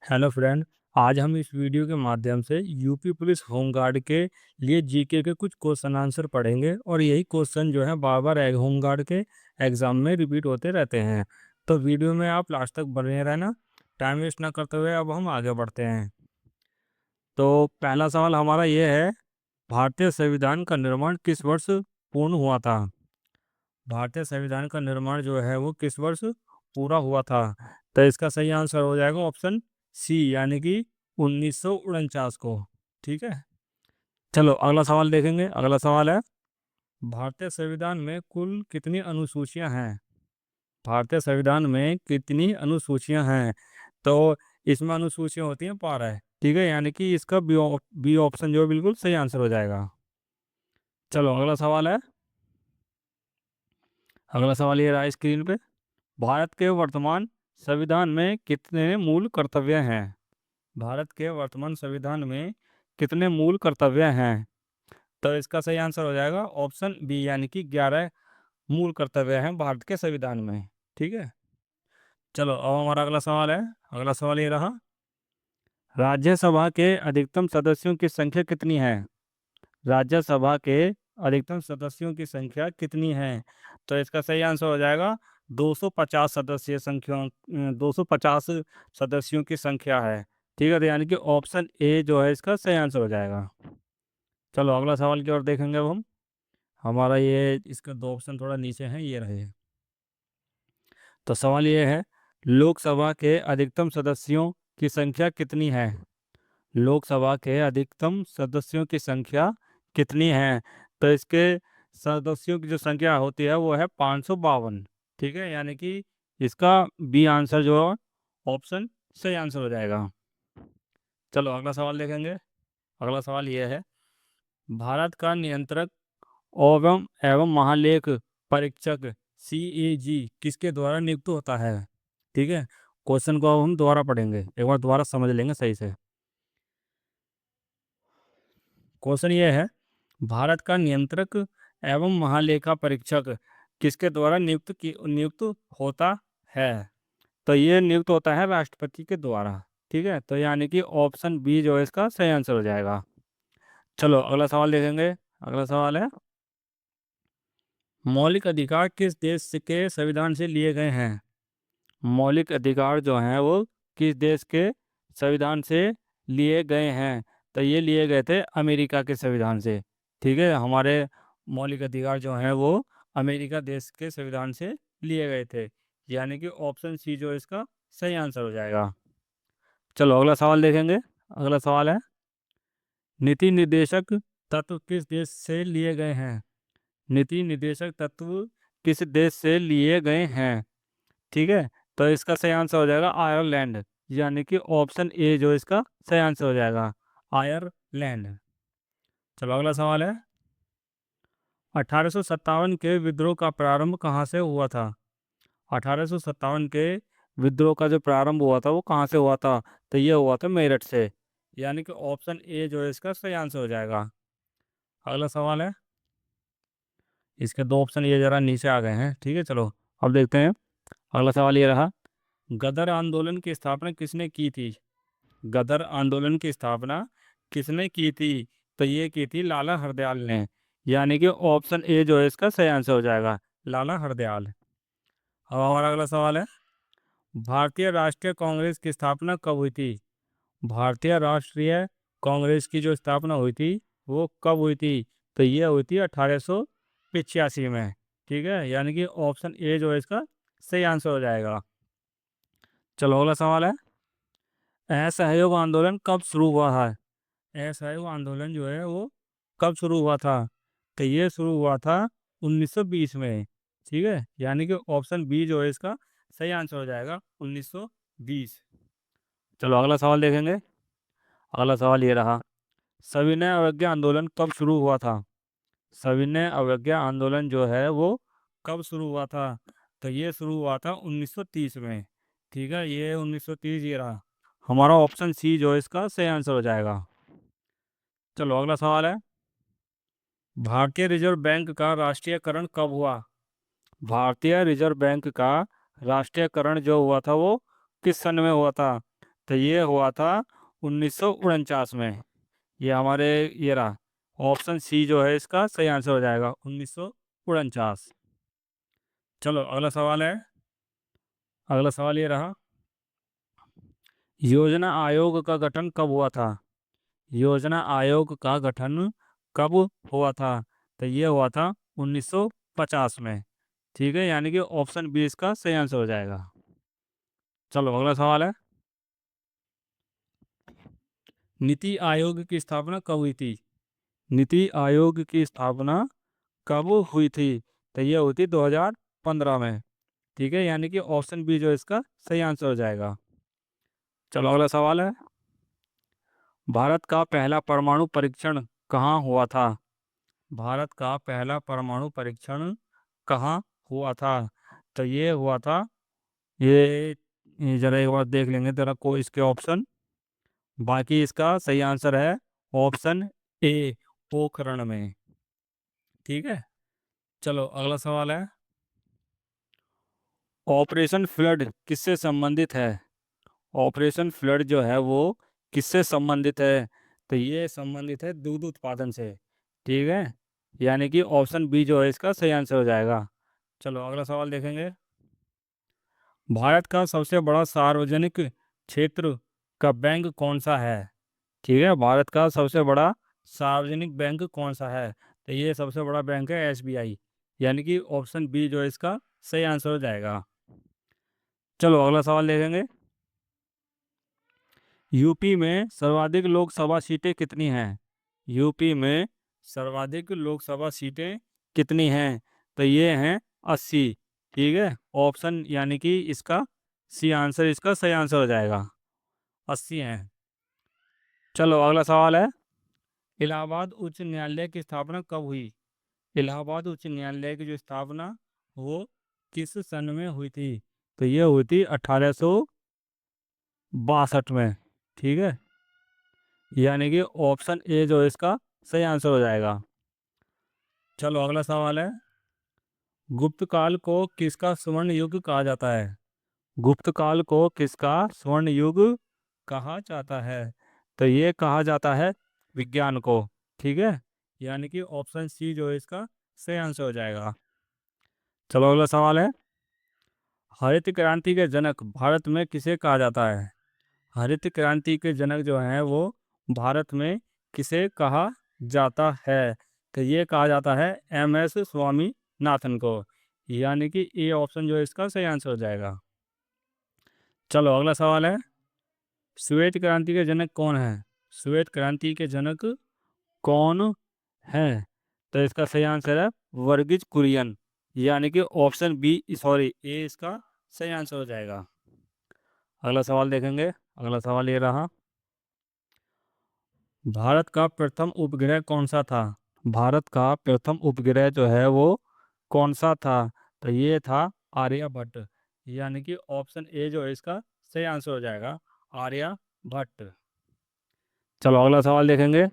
Hello friend. आज हम इस वीडियो के माध्यम से यूपी पुलिस होमगार्ड के लिए जीके के कुछ क्वेश्चन आंसर पढ़ेंगे और यही क्वेश्चन जो है बार बार होमगार्ड के एग्जाम में रिपीट होते रहते हैं। तो वीडियो में आप लास्ट तक बने रहना। टाइम वेस्ट ना करते हुए अब हम आगे बढ़ते हैं। तो पहला सवाल हमारा ये है, भारतीय संविधान का निर्माण किस वर्ष पूर्ण हुआ था? भारतीय संविधान का निर्माण जो है वो किस वर्ष पूरा हुआ था? तो इसका सही आंसर हो जाएगा ऑप्शन सी, यानी कि 1949 को। ठीक है, चलो अगला सवाल देखेंगे। अगला सवाल है, भारतीय संविधान में कुल कितनी अनुसूचियां हैं? भारतीय संविधान में कितनी अनुसूचियां हैं? तो इसमें अनुसूचियां होती हैं 12। ठीक है, यानी कि इसका बी ऑप्शन जो है बिल्कुल सही आंसर हो जाएगा। चलो अगला सवाल है। अगला सवाल ये रहा स्क्रीन पे, भारत के वर्तमान संविधान में कितने मूल कर्तव्य हैं? भारत के वर्तमान संविधान में कितने मूल कर्तव्य हैं? तो इसका सही आंसर हो जाएगा ऑप्शन बी, यानी कि 11 मूल कर्तव्य हैं भारत के संविधान में। ठीक है, चलो अब हमारा अगला सवाल है। अगला सवाल ये रहा, राज्यसभा के अधिकतम सदस्यों की संख्या कितनी है? राज्यसभा के अधिकतम सदस्यों की संख्या कितनी है? तो इसका सही आंसर हो जाएगा 250 सदस्य संख्या, 250 सदस्यों की संख्या है। ठीक है, तो यानी कि ऑप्शन ए जो है इसका सही आंसर हो जाएगा। चलो अगला सवाल की ओर देखेंगे अब हम। हमारा ये इसका दो ऑप्शन थोड़ा नीचे हैं, ये रहे। तो सवाल ये है, लोकसभा के अधिकतम सदस्यों की संख्या कितनी है? लोकसभा के अधिकतम सदस्यों की संख्या कितनी है? तो इसके सदस्यों की जो संख्या होती है वो है 552। ठीक है, यानी कि इसका बी आंसर जो है ऑप्शन सही आंसर हो जाएगा। चलो अगला सवाल देखेंगे। अगला सवाल ये है, भारत का नियंत्रक एवं एवं महालेख परीक्षक सीएजी किसके द्वारा नियुक्त होता है? ठीक है, क्वेश्चन को अब हम दोबारा पढ़ेंगे, एक बार दोबारा समझ लेंगे सही से। क्वेश्चन ये है, भारत का नियंत्रक एवं महालेखा परीक्षक किसके द्वारा नियुक्त होता है? तो ये नियुक्त होता है राष्ट्रपति के द्वारा। ठीक है, तो यानी कि ऑप्शन बी जो है इसका सही आंसर हो जाएगा। चलो अगला सवाल देखेंगे। अगला सवाल है, मौलिक अधिकार किस देश के संविधान से लिए गए हैं? मौलिक अधिकार जो हैं वो किस देश के संविधान से लिए गए हैं? तो ये लिए गए थे अमेरिका के संविधान से। ठीक है, हमारे मौलिक अधिकार जो हैं वो अमेरिका देश के संविधान से लिए गए थे, यानी कि ऑप्शन सी जो है इसका सही आंसर हो जाएगा। चलो अगला सवाल देखेंगे। अगला सवाल है, नीति निर्देशक तत्व किस देश से लिए गए हैं? नीति निर्देशक तत्व किस देश से लिए गए हैं? ठीक है, तो इसका सही आंसर हो जाएगा आयरलैंड, यानी कि ऑप्शन ए जो इसका सही आंसर हो जाएगा, आयरलैंड। चलो अगला सवाल है, 1857 के विद्रोह का प्रारंभ कहाँ से हुआ था? 1857 के विद्रोह का जो प्रारंभ हुआ था वो कहाँ से हुआ था? तो ये हुआ था मेरठ से, यानी कि ऑप्शन ए जो है इसका सही आंसर हो जाएगा। अगला सवाल है, इसके दो ऑप्शन ये जरा नीचे आ गए हैं। ठीक है, चलो अब देखते हैं। अगला सवाल ये रहा, गदर आंदोलन की स्थापना किसने की थी? गदर आंदोलन की स्थापना किसने की थी? तो ये की थी लाला हरदयाल ने, यानी कि ऑप्शन ए जो है इसका सही आंसर हो जाएगा, लाला हरदयाल। अब हमारा अगला सवाल है, भारतीय राष्ट्रीय कांग्रेस की स्थापना कब हुई थी? भारतीय राष्ट्रीय कांग्रेस की जो स्थापना हुई थी वो कब हुई थी? तो ये हुई थी 1885 में। ठीक है, यानी कि ऑप्शन ए जो है इसका सही आंसर हो जाएगा। चलो अगला सवाल है, असहयोग आंदोलन कब शुरू हुआ है? असहयोग आंदोलन जो है वो कब शुरू हुआ था? तो ये शुरू हुआ था 1920 में। ठीक है, यानी कि ऑप्शन बी जो है इसका सही आंसर हो जाएगा, 1920। चलो अगला सवाल देखेंगे। अगला सवाल ये रहा, सविनय अवज्ञा आंदोलन कब शुरू हुआ था? सविनय अवज्ञा आंदोलन जो है वो कब शुरू हुआ था? तो ये शुरू हुआ था 1930 में। ठीक है, ये 1930 ये रहा, हमारा ऑप्शन सी जो है इसका सही आंसर हो जाएगा। चलो अगला सवाल है, भारतीय रिजर्व बैंक का राष्ट्रीयकरण कब हुआ? भारतीय रिजर्व बैंक का राष्ट्रीयकरण जो हुआ था वो किस सन में हुआ था? तो ये हुआ था 1949 में। ये हमारे ये रहा, ऑप्शन सी जो है इसका सही आंसर हो जाएगा, 1949। चलो अगला सवाल है। अगला सवाल ये रहा, योजना आयोग का गठन कब हुआ था? योजना आयोग का गठन कब हुआ था? तो ये हुआ था 1950 में। ठीक है, यानी कि ऑप्शन बी इसका सही आंसर हो जाएगा। चलो अगला सवाल है, नीति आयोग की स्थापना कब हुई थी? नीति आयोग की स्थापना कब हुई थी? तो ये हुई थी 2015 में। ठीक है, यानी कि ऑप्शन बी जो इसका सही आंसर हो जाएगा। चलो अगला सवाल है, भारत का पहला परमाणु परीक्षण कहाँ हुआ था? भारत का पहला परमाणु परीक्षण कहाँ हुआ था? तो ये हुआ था, ये जरा एक बार देख लेंगे जरा को इसके ऑप्शन। बाकी इसका सही आंसर है ऑप्शन ए, पोखरण में। ठीक है, चलो अगला सवाल है, ऑपरेशन फ्लड किससे संबंधित है? ऑपरेशन फ्लड जो है वो किससे संबंधित है? तो ये संबंधित है दूध उत्पादन से। ठीक है, यानी कि ऑप्शन बी जो है इसका सही आंसर हो जाएगा। चलो अगला सवाल देखेंगे, भारत का सबसे बड़ा सार्वजनिक क्षेत्र का बैंक कौन सा है? ठीक है, भारत का सबसे बड़ा सार्वजनिक बैंक कौन सा है? तो ये सबसे बड़ा बैंक है एसबीआई, यानी कि ऑप्शन बी जो है इसका सही आंसर हो जाएगा। चलो अगला सवाल देखेंगे, यूपी में सर्वाधिक लोकसभा सीटें कितनी हैं? यूपी में सर्वाधिक लोकसभा सीटें कितनी हैं? तो ये हैं 80। ठीक है, ऑप्शन यानी कि इसका सी आंसर इसका सही आंसर हो जाएगा, 80 हैं। चलो अगला सवाल है, इलाहाबाद उच्च न्यायालय की स्थापना कब हुई? इलाहाबाद उच्च न्यायालय की जो स्थापना वो किस सन में हुई थी? तो ये हुई थी 1862 में। ठीक है, यानी कि ऑप्शन ए जो है इसका सही आंसर हो जाएगा। चलो अगला सवाल है, गुप्त काल को किसका स्वर्ण युग कहा जाता है? गुप्त काल को किसका स्वर्ण युग कहा जाता है? तो ये कहा जाता है विज्ञान को। ठीक है, यानी कि ऑप्शन सी जो है इसका सही आंसर हो जाएगा। चलो अगला सवाल है, हरित क्रांति के जनक भारत में किसे कहा जाता है? हरित क्रांति के जनक जो हैं वो भारत में किसे कहा जाता है? तो ये कहा जाता है एम एस स्वामीनाथन को, यानी कि ए ऑप्शन जो है इसका सही आंसर हो जाएगा। चलो अगला सवाल है, श्वेत क्रांति के जनक कौन है? श्वेत क्रांति के जनक कौन है? तो इसका सही आंसर है वर्गीज कुरियन, यानी कि ऑप्शन बी सॉरी ए इसका सही आंसर हो जाएगा। अगला सवाल देखेंगे, अगला सवाल ये रहा, भारत का प्रथम उपग्रह कौन सा था? भारत का प्रथम उपग्रह जो है वो कौन सा था? तो ये था आर्यभट्ट, यानी कि ऑप्शन ए जो है इसका सही आंसर हो जाएगा, आर्यभट्ट। चलो अगला सवाल देखेंगे,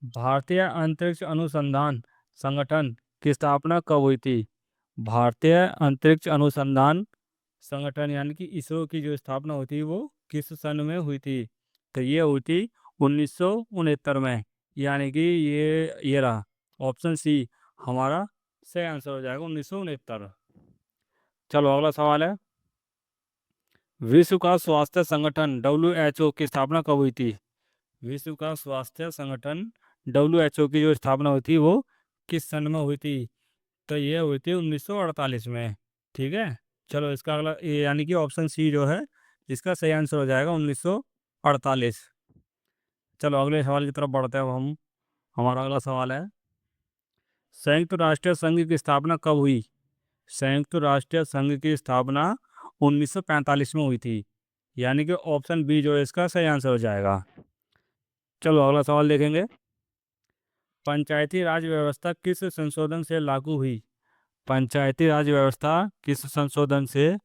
भारतीय अंतरिक्ष अनुसंधान संगठन की स्थापना कब हुई थी? भारतीय अंतरिक्ष अनुसंधान संगठन यानी कि इसरो की जो स्थापना हुई थी वो किस सन में हुई थी? तो ये हुई थी 1969 में, यानी कि ये रहा ऑप्शन सी हमारा सही आंसर हो जाएगा, 1969। चलो अगला सवाल है, विश्व का स्वास्थ्य संगठन WHO की स्थापना कब हुई थी? विश्व का स्वास्थ्य संगठन WHO की जो स्थापना हुई थी वो किस सन में हुई थी? तो ये हुई थी 1948 में। ठीक है, चलो इसका अगला यानी कि ऑप्शन सी जो है इसका सही आंसर हो जाएगा 1948। चलो अगले सवाल की तरफ बढ़ते हैं अब हम। हमारा अगला सवाल है, संयुक्त राष्ट्र संघ की स्थापना कब हुई? संयुक्त राष्ट्र संघ की स्थापना 1945 में हुई थी, यानी कि ऑप्शन बी जो है इसका सही आंसर हो जाएगा। चलो अगला सवाल देखेंगे, पंचायती राज व्यवस्था किस संशोधन से लागू हुई? पंचायती राज व्यवस्था किस संशोधन से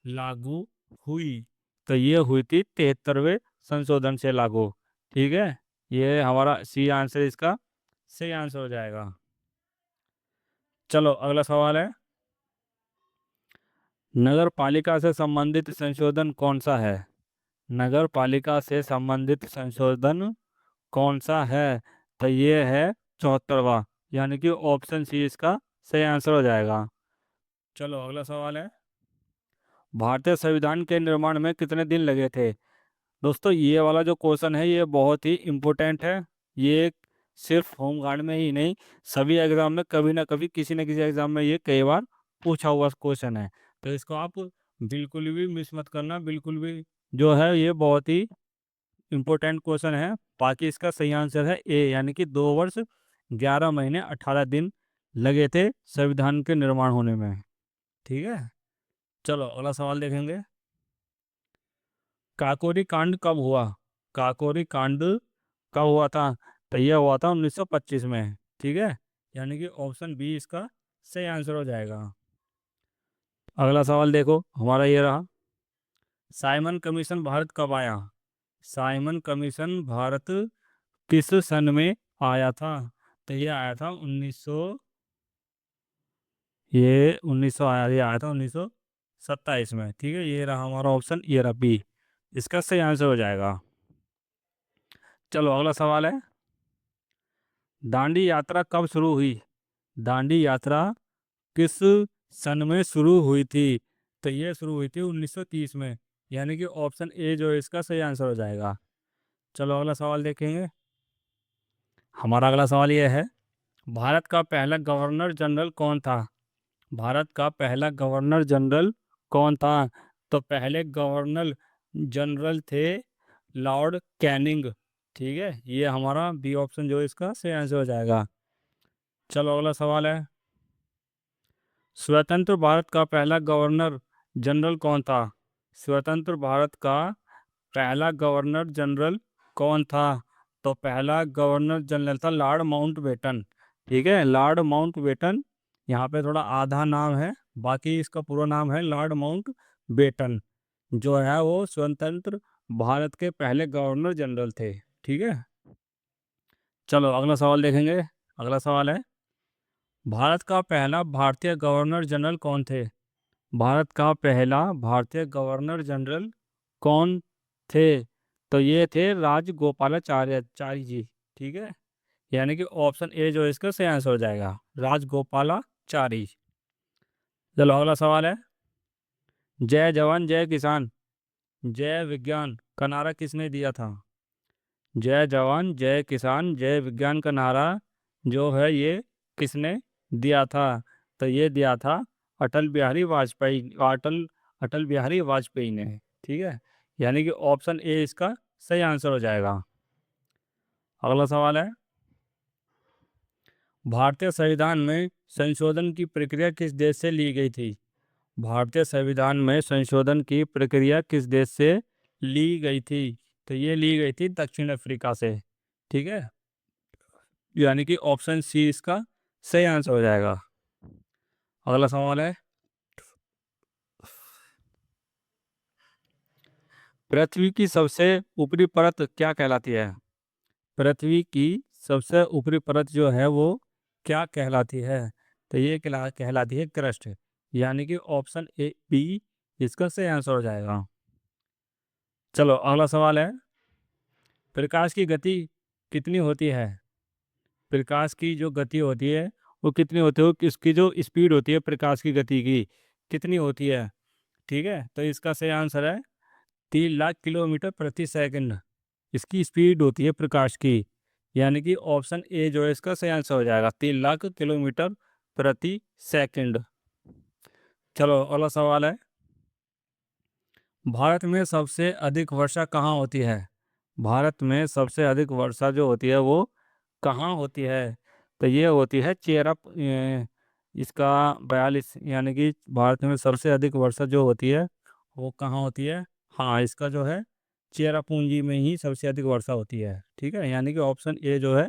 लागू हुई? तो ये हुई थी 73वें संशोधन से लागू। ठीक है, ये हमारा सी आंसर इसका सही आंसर हो जाएगा। चलो अगला सवाल है, नगर पालिका से संबंधित संशोधन कौन सा है? नगर पालिका से संबंधित संशोधन कौन सा है? तो ये है 74वां, यानी कि ऑप्शन सी इसका सही आंसर हो जाएगा। चलो अगला सवाल है, भारतीय संविधान के निर्माण में कितने दिन लगे थे? दोस्तों ये वाला जो क्वेश्चन है ये बहुत ही इम्पोर्टेंट है। ये सिर्फ होम गार्ड में ही नहीं, सभी एग्जाम में कभी ना कभी किसी न किसी एग्जाम में ये कई बार पूछा हुआ क्वेश्चन है। तो इसको आप बिल्कुल भी मिस मत करना, बिल्कुल भी। जो है ये बहुत ही इम्पोर्टेंट क्वेश्चन है। बाकी इसका सही आंसर है ए, यानी कि 2 वर्ष 11 महीने 18 दिन लगे थे संविधान के निर्माण होने में। ठीक है, चलो अगला सवाल देखेंगे। काकोरी कांड कब हुआ? काकोरी कांड कब हुआ था? तो यह हुआ था 1925 में। ठीक है, यानी कि ऑप्शन बी इसका सही आंसर हो जाएगा। अगला सवाल देखो हमारा ये रहा, साइमन कमीशन भारत कब आया? साइमन कमीशन भारत किस सन में आया था? तो ये आया था 1900, ये 1900 आया, ये आया था 1927 में। ठीक है, ये रहा हमारा ऑप्शन, ये रहा बी, इसका सही आंसर हो जाएगा। चलो अगला सवाल है, दांडी यात्रा कब शुरू हुई? दांडी यात्रा किस सन में शुरू हुई थी? तो ये शुरू हुई थी 1930 में, यानी कि ऑप्शन ए जो है इसका सही आंसर हो जाएगा। चलो अगला सवाल देखेंगे। हमारा अगला सवाल ये है, भारत का पहला गवर्नर जनरल कौन था? भारत का पहला गवर्नर जनरल कौन था? तो पहले गवर्नर जनरल थे लॉर्ड कैनिंग। ठीक है, ये हमारा बी ऑप्शन जो है इसका सही आंसर हो जाएगा। चलो अगला सवाल है, स्वतंत्र भारत का पहला गवर्नर जनरल कौन था? स्वतंत्र भारत का पहला गवर्नर जनरल कौन था? तो पहला गवर्नर जनरल था लॉर्ड माउंटबेटन। ठीक है, लॉर्ड माउंटबेटन, यहाँ पे थोड़ा आधा नाम है, बाकी इसका पूरा नाम है लॉर्ड माउंटबेटन, जो है वो स्वतंत्र भारत के पहले गवर्नर जनरल थे। ठीक है, चलो अगला सवाल देखेंगे। अगला सवाल है, भारत का पहला भारतीय गवर्नर जनरल कौन थे? भारत का पहला भारतीय गवर्नर जनरल कौन थे? तो ये थे राजगोपालाचारी जी। ठीक है, यानी कि ऑप्शन ए जो है इसका सही आंसर हो जाएगा, राजगोपालाचारी। चलो अगला सवाल है, जय जवान जय किसान जय विज्ञान का नारा किसने दिया था? जय जवान जय किसान जय विज्ञान का नारा जो है ये किसने दिया था? तो ये दिया था अटल बिहारी वाजपेयी, अटल अटल बिहारी वाजपेयी ने। ठीक है, यानी कि ऑप्शन ए इसका सही आंसर हो जाएगा। अगला सवाल है, भारतीय संविधान में संशोधन की प्रक्रिया किस देश से ली गई थी? भारतीय संविधान में संशोधन की प्रक्रिया किस देश से ली गई थी? तो ये ली गई थी दक्षिण अफ्रीका से। ठीक है, यानी कि ऑप्शन सी इसका सही आंसर हो जाएगा। अगला सवाल है, पृथ्वी की सबसे ऊपरी परत क्या कहलाती है? पृथ्वी की सबसे ऊपरी परत जो है वो क्या कहलाती है? तो ये कहलाती है क्रस्ट, यानी कि ऑप्शन ए बी इसका सही आंसर हो जाएगा। चलो अगला सवाल है, प्रकाश की गति कितनी होती है? प्रकाश की जो गति होती है वो कितनी होती है, इसकी जो स्पीड होती है प्रकाश की गति की कितनी होती है? ठीक है, तो इसका सही आंसर है 3 लाख किलोमीटर प्रति सेकंड इसकी स्पीड होती है प्रकाश की, यानी कि ऑप्शन ए जो है इसका सही आंसर हो जाएगा, 3 लाख किलोमीटर प्रति सेकंड। चलो अगला सवाल है, भारत में सबसे अधिक वर्षा कहाँ होती है? भारत में सबसे अधिक वर्षा जो होती है वो कहाँ होती है? तो ये होती है इसका 42, यानी कि भारत में सबसे अधिक वर्षा जो होती है वो कहाँ होती है? हाँ, इसका जो है चेरापूंजी में ही सबसे अधिक वर्षा होती है। ठीक है, यानी कि ऑप्शन ए जो है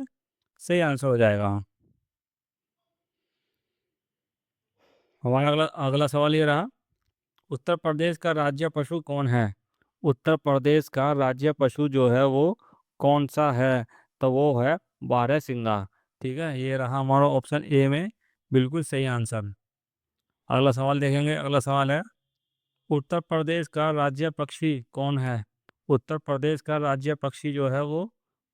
सही आंसर हो जाएगा। हमारा अगला अगला सवाल ये रहा, उत्तर प्रदेश का राज्य पशु कौन है? उत्तर प्रदेश का राज्य पशु जो है वो कौन सा है? तो वो है बारहसिंगा। ठीक है, ये रहा हमारा ऑप्शन ए में बिल्कुल सही आंसर। अगला सवाल देखेंगे। अगला सवाल है, उत्तर प्रदेश का राज्य पक्षी कौन है? उत्तर प्रदेश का राज्य पक्षी जो है वो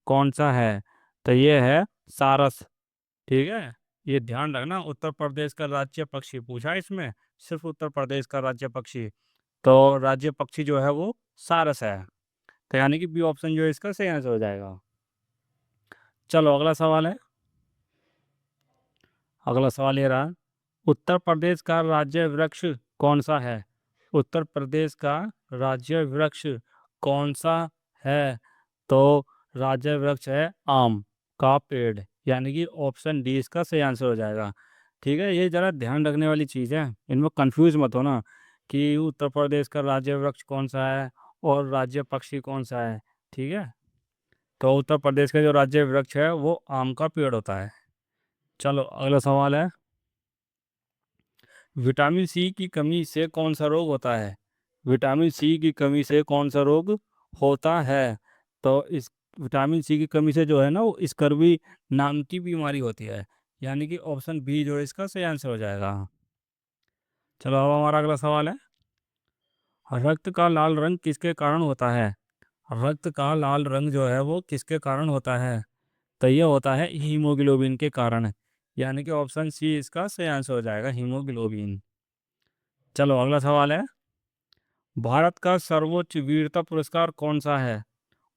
कौन सा है? तो ये है सारस। ठीक है, ये ध्यान रखना, उत्तर प्रदेश का राज्य पक्षी पूछा है इसमें, सिर्फ उत्तर प्रदेश का राज्य पक्षी। तो राज्य पक्षी जो है वो सारस है। तो यानी कि बी ऑप्शन जो है इसका सही आंसर हो जाएगा। चलो अगला सवाल है। अगला सवाल ये रहा, उत्तर प्रदेश का राज्य वृक्ष कौन सा है? उत्तर प्रदेश का राज्य वृक्ष कौन सा है? तो राज्य वृक्ष है आम का पेड़, यानी कि ऑप्शन डी इसका सही आंसर हो जाएगा। ठीक है, ये जरा ध्यान रखने वाली चीज़ है, इनमें कंफ्यूज मत होना कि उत्तर प्रदेश का राज्य वृक्ष कौन सा है और राज्य पक्षी कौन सा है। ठीक है, तो उत्तर प्रदेश का जो राज्य वृक्ष है वो आम का पेड़ होता है। चलो अगला सवाल है, विटामिन सी की कमी से कौन सा रोग होता है? विटामिन सी की कमी से कौन सा रोग होता है? तो इस विटामिन सी की कमी से जो है ना वो स्कर्वी नाम की बीमारी होती है, यानी कि ऑप्शन बी जो है इसका सही आंसर हो जाएगा। चलो अब हमारा अगला सवाल है, रक्त का लाल रंग किसके कारण होता है? रक्त का लाल रंग जो है वो किसके कारण होता है? तो ये होता है हीमोग्लोबिन के कारण, यानी कि ऑप्शन सी इसका सही आंसर हो जाएगा, हीमोग्लोबिन। चलो अगला सवाल है, भारत का सर्वोच्च वीरता पुरस्कार कौन सा है?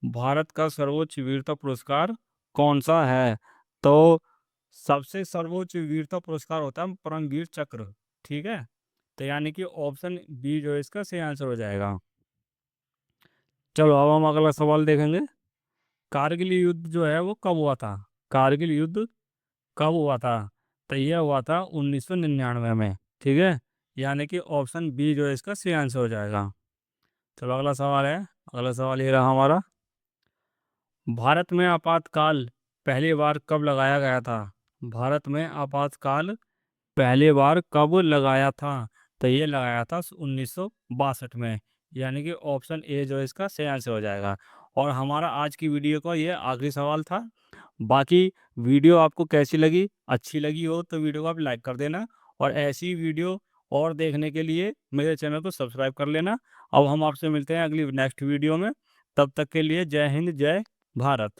भारत का सर्वोच्च वीरता पुरस्कार कौन सा है? तो सबसे सर्वोच्च वीरता पुरस्कार होता है परमवीर चक्र। ठीक है, तो यानी कि ऑप्शन बी जो है इसका सही आंसर हो जाएगा। चलो अब हम अगला सवाल देखेंगे, कारगिल युद्ध जो है वो कब हुआ था? कारगिल युद्ध कब हुआ था? तो यह हुआ था 1999 में। ठीक है, यानी कि ऑप्शन बी जो है इसका सही आंसर हो जाएगा। चलो अगला सवाल है, अगला सवाल ये रहा हमारा, भारत में आपातकाल पहली बार कब लगाया गया था? भारत में आपातकाल पहली बार कब लगाया था? तो ये लगाया था 1962 में, यानी कि ऑप्शन ए जो है इसका सही आंसर हो जाएगा। और हमारा आज की वीडियो का ये आखिरी सवाल था। बाकी वीडियो आपको कैसी लगी, अच्छी लगी हो तो वीडियो को आप लाइक कर देना, और ऐसी वीडियो और देखने के लिए मेरे चैनल को सब्सक्राइब कर लेना। अब हम आपसे मिलते हैं अगली नेक्स्ट वीडियो में, तब तक के लिए जय हिंद जय भारत।